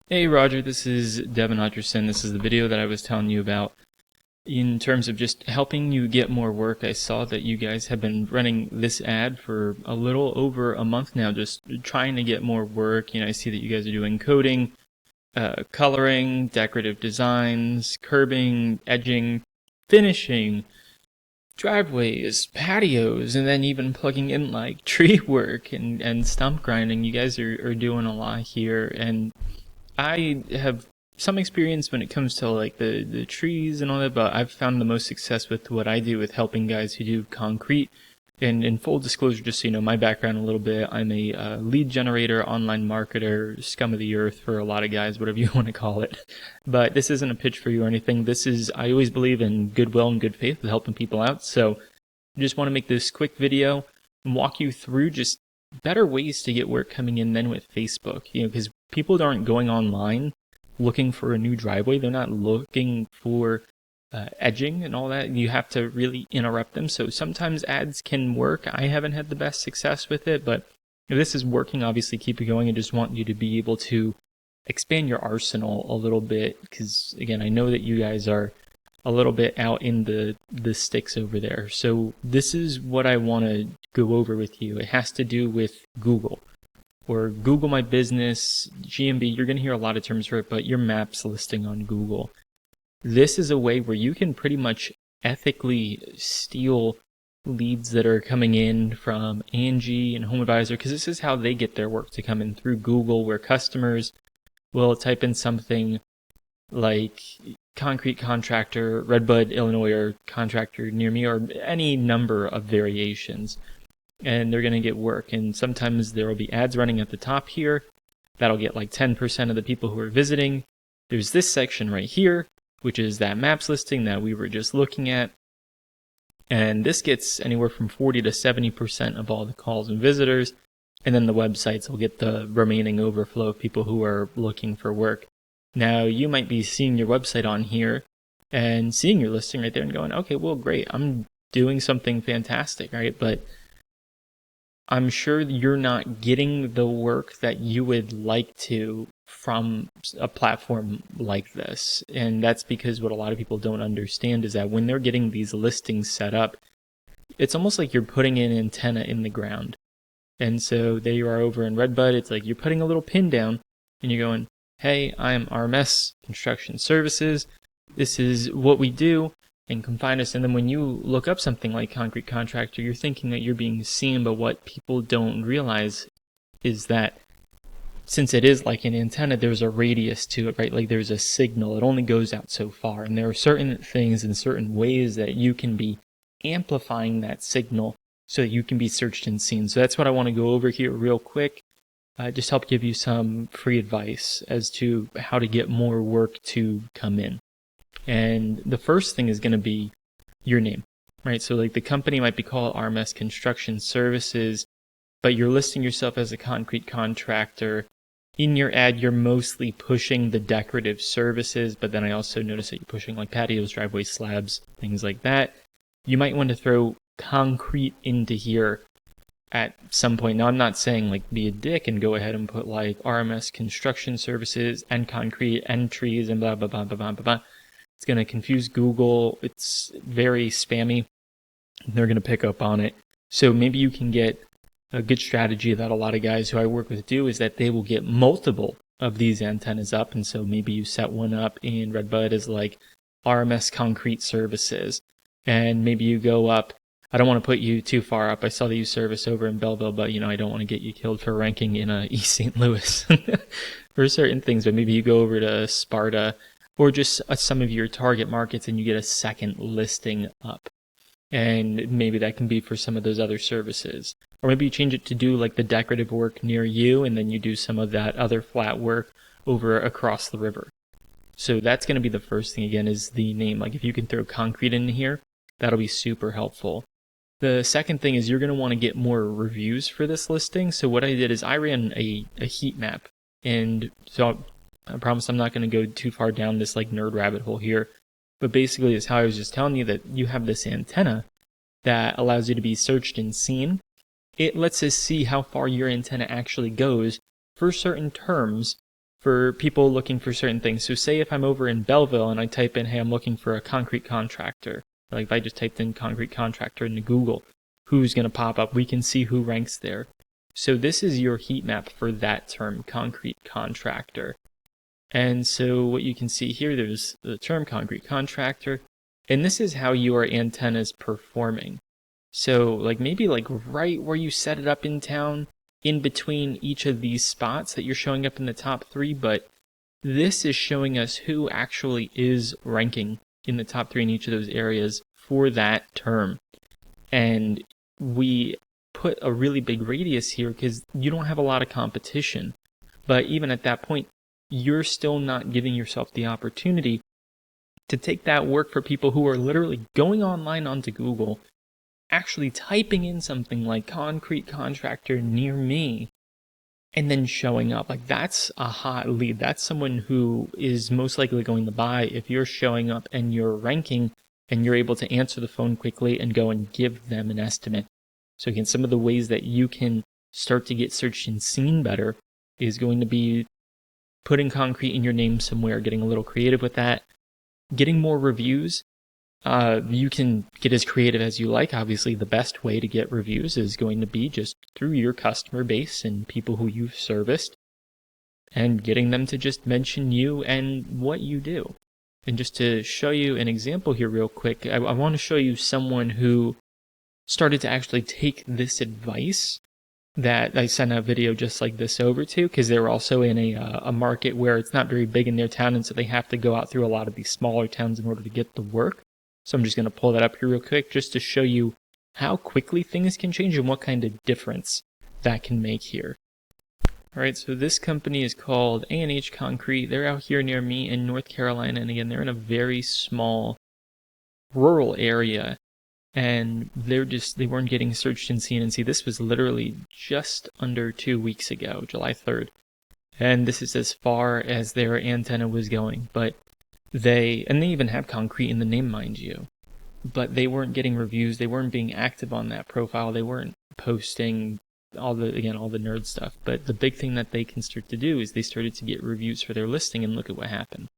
Hey Roger, this is Devin Hutcherson. This is the video that I was telling you about in terms of just helping you get more work. I saw that you guys have been running this ad for a little over a month now, just trying to get more work. I see that you guys are doing coding, coloring, decorative designs, curbing, edging, finishing, driveways, patios, and then even plugging in like tree work and stump grinding. You guys are doing a lot here, and I have some experience when it comes to like the trees and all that, but I've found the most success with what I do with helping guys who do concrete. And in full disclosure, just so you know, my background a little bit, I'm a lead generator, online marketer, scum of the earth for a lot of guys, whatever you want to call it. But this isn't a pitch for you or anything. I always believe in goodwill and good faith with helping people out. So I just want to make this quick video and walk you through just better ways to get work coming in than with Facebook, because people aren't going online looking for a new driveway. They're not looking for edging and all that. You have to really interrupt them. So sometimes ads can work. I haven't had the best success with it, but if this is working, obviously keep it going. I just want you to be able to expand your arsenal a little bit, because again, I know that you guys are a little bit out in the sticks over there. So this is what I want to go over with you. It has to do with Google, or Google My Business, GMB. You're going to hear a lot of terms for it, but your maps listing on Google. This is a way where you can pretty much ethically steal leads that are coming in from Angie and HomeAdvisor, because this is how they get their work to come in, through Google, where customers will type in something like concrete contractor, Redbud, Illinois, or contractor near me, or any number of variations, and they're going to get work. And sometimes there will be ads running at the top here that'll get like 10% of the people who are visiting. There's this section right here, which is that maps listing that we were just looking at, and this gets anywhere from 40 to 70% of all the calls and visitors, and then the websites will get the remaining overflow of people who are looking for work. Now, you might be seeing your website on here and seeing your listing right there and going, okay, well, great, I'm doing something fantastic, right? But I'm sure you're not getting the work that you would like to from a platform like this. And that's because what a lot of people don't understand is that when they're getting these listings set up, it's almost like you're putting an antenna in the ground. And so there you are over in Redbud. It's like you're putting a little pin down and you're going, hey, I'm RMS Construction Services. This is what we do, and come find us. And then when you look up something like concrete contractor, you're thinking that you're being seen, but what people don't realize is that since it is like an antenna, there's a radius to it, right? Like there's a signal. It only goes out so far, and there are certain things and certain ways that you can be amplifying that signal so that you can be searched and seen. So that's what I want to go over here real quick. Just help give you some free advice as to how to get more work to come in. And the first thing is going to be your name, right? So like the company might be called RMS Construction Services, but you're listing yourself as a concrete contractor. In your ad, you're mostly pushing the decorative services, but then I also notice that you're pushing like patios, driveways, slabs, things like that. You might want to throw concrete into here at some point. Now, I'm not saying like be a dick and go ahead and put like RMS Construction Services and concrete and trees and blah, blah, blah, blah, blah, blah, blah. It's going to confuse Google. It's very spammy. They're going to pick up on it. So maybe you can get a good strategy that a lot of guys who I work with do, is that they will get multiple of these antennas up. And so maybe you set one up in Redbud as like RMS Concrete Services. And maybe you go up, I don't want to put you too far up. I saw that you service over in Belleville, but I don't want to get you killed for ranking in East St. Louis for certain things. But maybe you go over to Sparta or just some of your target markets and you get a second listing up. And maybe that can be for some of those other services. Or maybe you change it to do like the decorative work near you, and then you do some of that other flat work over across the river. So that's going to be the first thing, again, is the name. Like if you can throw concrete in here, that'll be super helpful. The second thing is you're going to want to get more reviews for this listing. So what I did is I ran a heat map. And so I promise I'm not going to go too far down this like nerd rabbit hole here. But basically it's how I was just telling you that you have this antenna that allows you to be searched and seen. It lets us see how far your antenna actually goes for certain terms for people looking for certain things. So say if I'm over in Belleville and I type in, hey, I'm looking for a concrete contractor. Like if I just typed in concrete contractor into Google, who's going to pop up? We can see who ranks there. So this is your heat map for that term, concrete contractor. And so what you can see here, there's the term concrete contractor, and this is how your antenna is performing. So like maybe like right where you set it up in town, in between each of these spots that you're showing up in the top 3, but this is showing us who actually is ranking in the top 3 in each of those areas for that term. And we put a really big radius here because you don't have a lot of competition. But even at that point, you're still not giving yourself the opportunity to take that work for people who are literally going online onto Google, actually typing in something like concrete contractor near me, and then showing up. Like that's a hot lead. That's someone who is most likely going to buy if you're showing up and you're ranking and you're able to answer the phone quickly and go and give them an estimate. So again, some of the ways that you can start to get searched and seen better is going to be putting concrete in your name somewhere, getting a little creative with that, getting more reviews. You can get as creative as you like. Obviously, the best way to get reviews is going to be just through your customer base and people who you've serviced and getting them to just mention you and what you do. And just to show you an example here real quick, I want to show you someone who started to actually take this advice that I sent a video just like this over to, because they're also in a market where it's not very big in their town, and so they have to go out through a lot of these smaller towns in order to get the work. So I'm just going to pull that up here real quick just to show you how quickly things can change and what kind of difference that can make here. All right, so this company is called A&H Concrete. They're out here near me in North Carolina, and again, they're in a very small rural area. And they weren't getting searched in CNC. This was literally just under 2 weeks ago, July 3rd. And this is as far as their antenna was going. But they even have concrete in the name, mind you. But they weren't getting reviews. They weren't being active on that profile. They weren't posting all the nerd stuff. But the big thing that they can start to do is they started to get reviews for their listing, and look at what happened.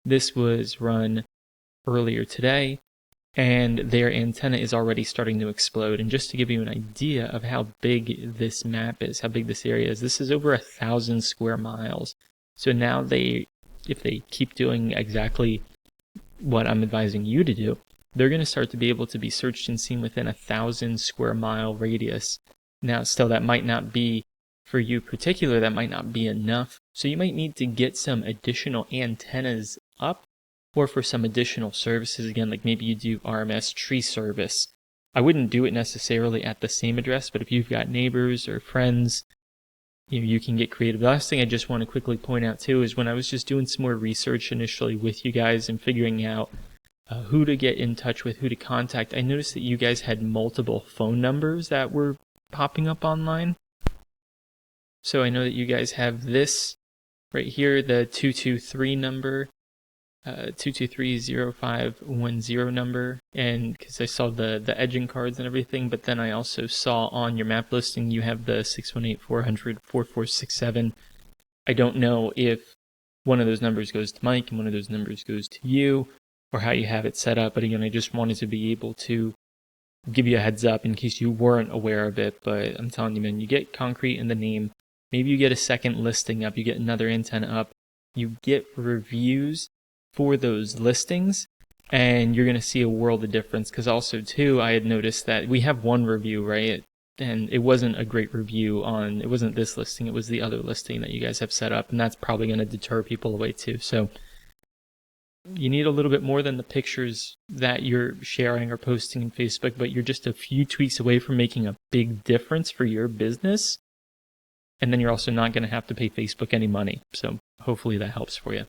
This was run earlier today, and their antenna is already starting to explode. And just to give you an idea of how big this map is, how big this area is, this is over 1,000 square miles. So now if they keep doing exactly what I'm advising you to do, they're going to start to be able to be searched and seen within 1,000 square mile radius. Now, still, that might not be, for you particular, that might not be enough. So you might need to get some additional antennas up, or for some additional services, again, like maybe you do RMS tree service. I wouldn't do it necessarily at the same address, but if you've got neighbors or friends, you can get creative. The last thing I just want to quickly point out too is when I was just doing some more research initially with you guys and figuring out who to get in touch with, who to contact, I noticed that you guys had multiple phone numbers that were popping up online. So I know that you guys have this right here, the 223 number. 223-0510 number, and because I saw the edging cards and everything, but then I also saw on your map listing you have the 618-400-4467. I don't know if one of those numbers goes to Mike and one of those numbers goes to you, or how you have it set up, but again, I just wanted to be able to give you a heads up in case you weren't aware of it. But I'm telling you, man, you get concrete in the name, maybe you get a second listing up, you get another antenna up, you get reviews for those listings, and you're going to see a world of difference. Because also too, I had noticed that we have one review, right, and it wasn't a great review on, it wasn't this listing, it was the other listing that you guys have set up, and that's probably going to deter people away too. So you need a little bit more than the pictures that you're sharing or posting in Facebook, but you're just a few tweaks away from making a big difference for your business, and then you're also not going to have to pay Facebook any money. So hopefully that helps for you.